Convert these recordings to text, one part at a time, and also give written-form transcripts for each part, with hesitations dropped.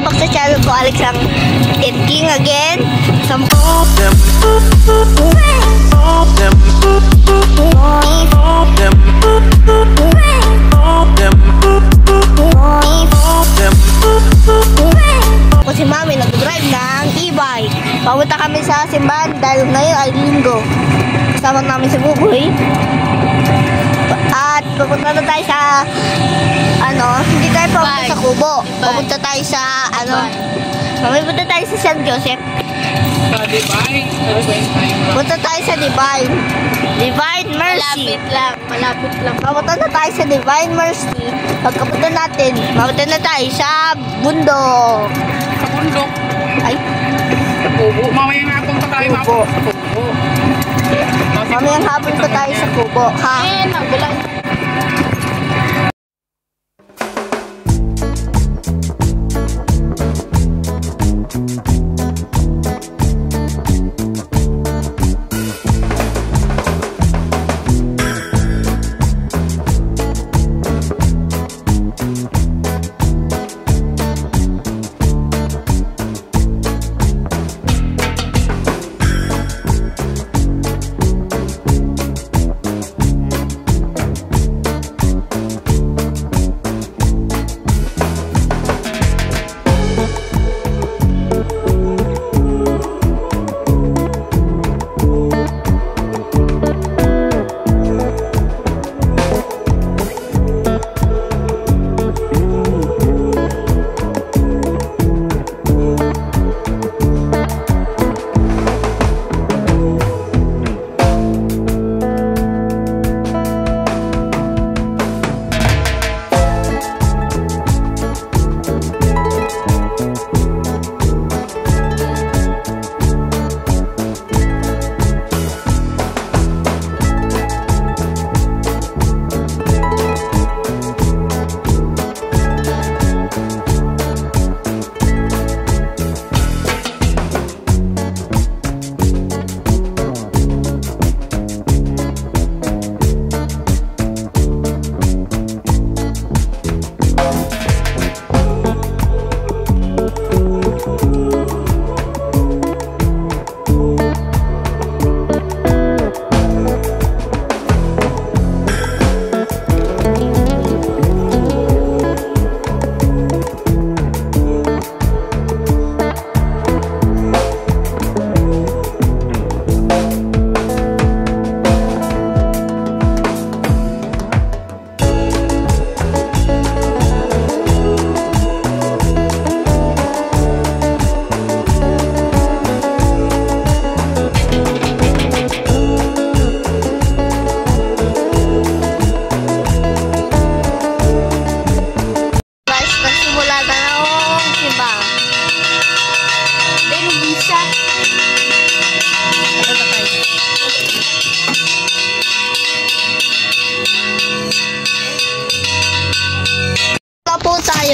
Welcome back sa channel ko, Alex ang It King again. Ako si Mami nag-drive ng e-bike. Papunta kami sa simbahan dahil ngayon ay linggo. Kasama namin si Buboy. At pupunta na tayo sa hindi tayo pupunta sa Kubo. Pupunta tayo sa pupunta tayo sa San Joseph. Pupunta tayo sa Divine Mercy. Malapit lang. Pupunta na tayo sa Divine Mercy. Pagkapunta natin, pupunta na tayo sa bundok. Sa bundok? Ay. Sa Kubo. Mamayang hapon pa tayo Kubo. sa Kubo. Mamayang hapon pa tayo sa Kubo. Ha? Nagbulan.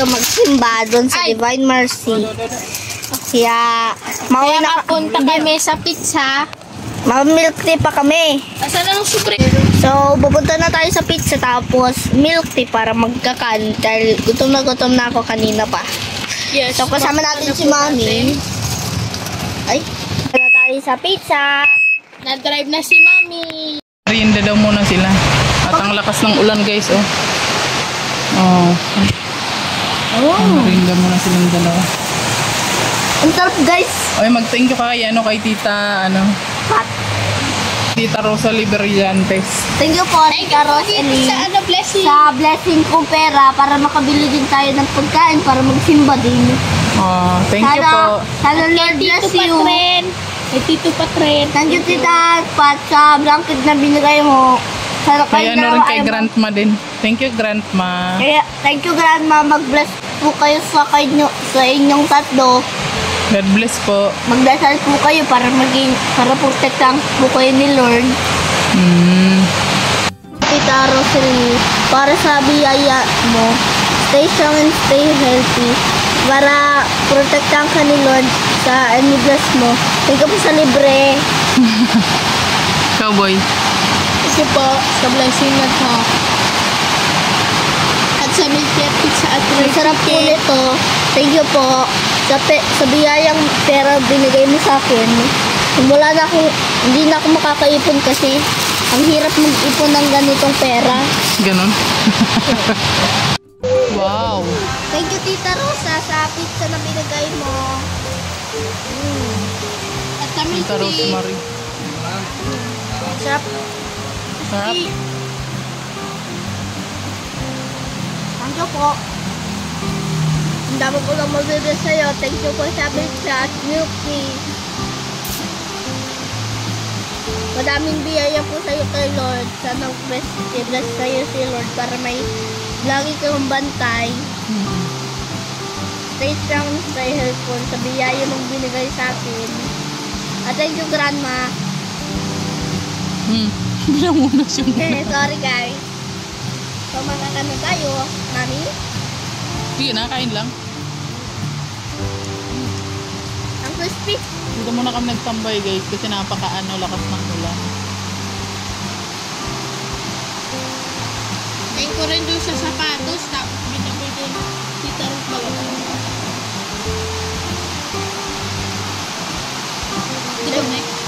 Magsimba doon sa Divine Mercy. Kaya mauwi na punta kami sa pizza. Milk tea pa kami. Asan ang supre? So pupunta na tayo sa pizza tapos milk tea para magkakan dahil gutom na ako kanina pa. Yes. So kasama natin si Mami. Ay, na tayo sa pizza. Na-drive na si Mami. Merienda daw muna sila. At ang lakas ng ulan guys, oh. Merienda muna silang dalawa. Ang sarap guys. Okay, mag-thank you kay Tita, Pat. Tita Rosalie Brillantes. Thank you po, Tita Rosalie. Sa blessing. Sa blessing kong pera para makabili din tayo ng pagkain para magsimba din. Thank you po. Sana Lord bless you. Kay Tito Patren. Thank you, Tita Pat, sa blanket na binigay mo. Kaya rin kay Grandma din. Thank you, Grandma. Kaya, thank you, Grandma. Mag-bless po kayo sa inyong tatlo. God bless po. Magdasal po kayo para protektahan po kayo ni Lord. Tita Rosalie, para sa biyaya mo, stay strong and stay healthy. Para protektahan ka ni Lord sa bless mo. Thank you po sa libre. Cowboy. Kasi po, sa blessing na to. At sa sa Milky Pizza at Masarap po nito. Thank you po sa biyayang pera binigay mo sa akin. Wala na ako, hindi na ako makakaipon kasi ang hirap mag-ipon ng ganitong pera. Ganon. Wow. Thank you, Tita Rosa, sa pizza na binigay mo. At sa Milky. Tita Rosemary. Sarap. Sarap. Thank you po. Ang dami ko lang magbibigay sa'yo. Thank you po sa pizza at Milky. Madaming biyaya po sa'yo kay Lord. Sana bless sa'yo si Lord para may lagi kang bantay. Stay strong, stay helpful sa biyaya mong binigay sa akin. At thank you, Grandma. Bilang muna siya. Sorry, guys. So, makakano tayo, Mami? Sige na, kain lang. Ang crispy. Dito muna kami nagtambay guys kasi lakas ng ulan. Thank ko rin doon sa sapatos. Tapos binigay din Tita Ruth Bago.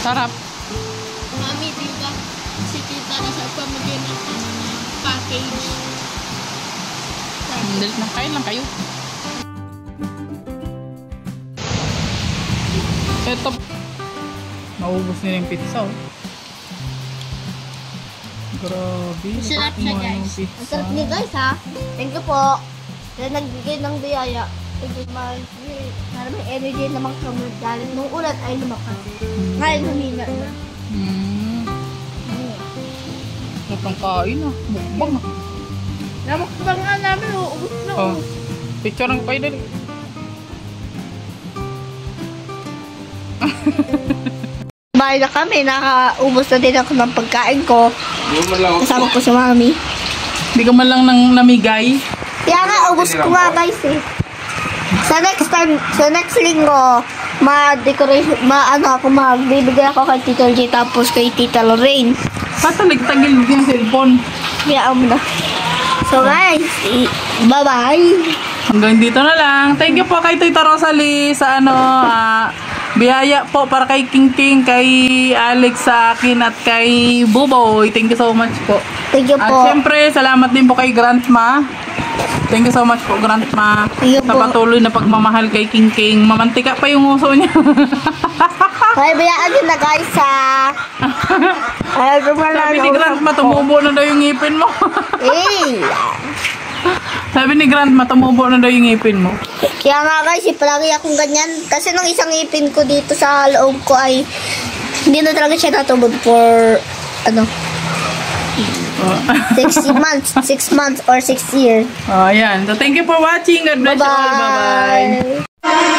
Sarap. Mami, di ba? Si Tita nasa pamigay ng package. Dalit na, kain lang kayo. Ito. Naubos nila yung pizza oh. Grabe. Masarap siya, Kumain guys. ng pizza. Ang sarap niyo, guys, ha? Thank you po. Kaya nagbigay ng biyaya. Thank you, Mami. Para may energy naman kami galing nung ulan ay lumakas. Ngayon, humina na. Sarap ng kain ah. Mukbang ah. Namukbang nga namin, uubos na Oh. Picture ng kain dali. Bahay na kami, nakaubos na din ako ng pagkain ko. Kasama ko si Mami. Hindi ka man lang nang namigay. Kaya nga, ubos ko nga guys eh. Sa next linggo, magbibigay ako kay Tito G tapos kay Tita Lorraine. Patalig-tagil yung cellphone. Kaya na. So guys, bye-bye. Hanggang dito na lang. Thank you po kay Tita Rosalie sa biyaya po para kay King King, kay Alex sa akin at kay Buboy. Thank you so much po. Thank you At po. syempre, salamat din po kay Grandma. Thank you so much po, Grandma. Thank you Sa po. patuloy na pagmamahal kay King King. Mamantika pa yung uso niya. Kaya bayaan nyo na guys ha. Ayaw ko man lang. Sabi ni Grandma, tumubo na daw yung ngipin mo. Eh. Sabi ni Grandma, tumubo na daw yung ngipin mo. Kaya nga guys, palagi akong ganyan. Kasi nung isang ipin ko dito sa loob ko ay hindi na talaga siya natubod for 6 months or 6 years. Oh, ayan. So, thank you for watching. God bless you all. Bye-bye. Bye-bye.